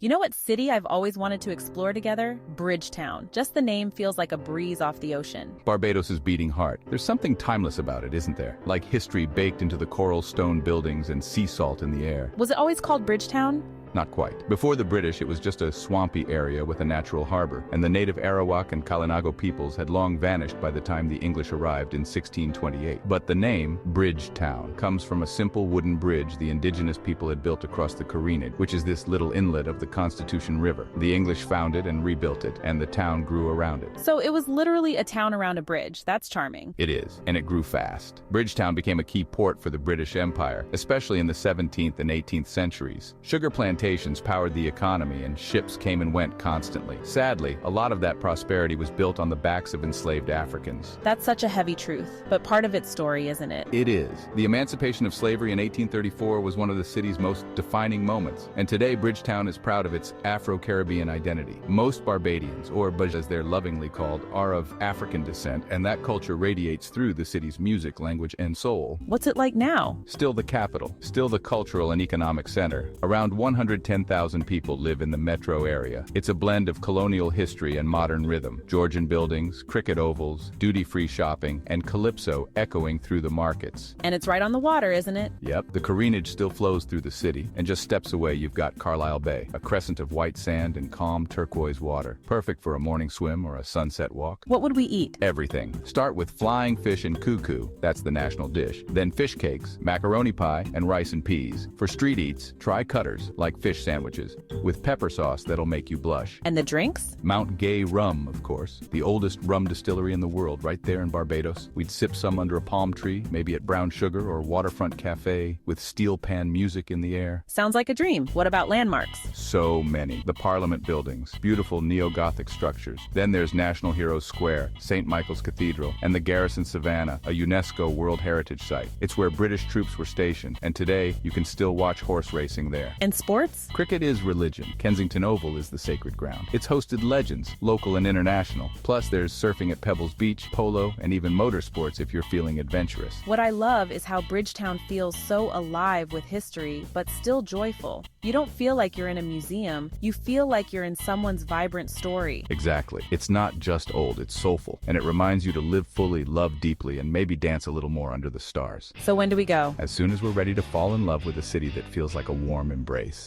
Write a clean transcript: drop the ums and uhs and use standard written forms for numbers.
You know what city I've always wanted to explore together? Bridgetown. Just the name feels like a breeze off the ocean. Barbados' beating heart. There's something timeless about it, isn't there? Like history baked into the coral stone buildings and sea salt in the air. Was it always called Bridgetown? Not quite. Before the British, it was just a swampy area with a natural harbor, and the native Arawak and Kalinago peoples had long vanished by the time the English arrived in 1628. But the name, Bridgetown, comes from a simple wooden bridge the indigenous people had built across the Karenid, which is this little inlet of the Constitution River. The English found it and rebuilt it, and the town grew around it. So it was literally a town around a bridge. That's charming. It is, and it grew fast. Bridgetown became a key port for the British Empire, especially in the 17th and 18th centuries. Sugar plantations powered the economy and ships came and went constantly. Sadly, a lot of that prosperity was built on the backs of enslaved Africans. That's such a heavy truth, but part of its story, isn't it? It is. The emancipation of slavery in 1834 was one of the city's most defining moments, and today Bridgetown is proud of its Afro-Caribbean identity. Most Barbadians, or Baj as they're lovingly called, are of African descent, and that culture radiates through the city's music, language, and soul. What's it like now? Still the capital, still the cultural and economic center. Around 110,000 people live in the metro area. It's a blend of colonial history and modern rhythm. Georgian buildings, cricket ovals, duty-free shopping, and calypso echoing through the markets. And it's right on the water, isn't it? Yep, the Karenid still flows through the city, and just steps away you've got Carlisle Bay, a crescent of white sand and calm turquoise water. Perfect for a morning swim or a sunset walk. What would we eat? Everything. Start with flying fish and cuckoo, that's the national dish. Then fish cakes, macaroni pie, and rice and peas. For street eats, try cutters, like fish sandwiches, with pepper sauce that'll make you blush. And the drinks? Mount Gay rum, of course. The oldest rum distillery in the world, right there in Barbados. We'd sip some under a palm tree, maybe at Brown Sugar or Waterfront Cafe, with steel pan music in the air. Sounds like a dream. What about landmarks? So many. The Parliament buildings, beautiful neo-Gothic structures. Then there's National Heroes Square, St. Michael's Cathedral, and the Garrison Savannah, a UNESCO World Heritage Site. It's where British troops were stationed, and today you can still watch horse racing there. And sports? Cricket is religion. Kensington Oval is the sacred ground. It's hosted legends, local and international. Plus there's surfing at Pebbles Beach, polo, and even motorsports if you're feeling adventurous. What I love is how Bridgetown feels so alive with history, but still joyful. You don't feel like you're in a museum. You feel like you're in someone's vibrant story. Exactly. It's not just old, it's soulful. And it reminds you to live fully, love deeply, and maybe dance a little more under the stars. So when do we go? As soon as we're ready to fall in love with a city that feels like a warm embrace.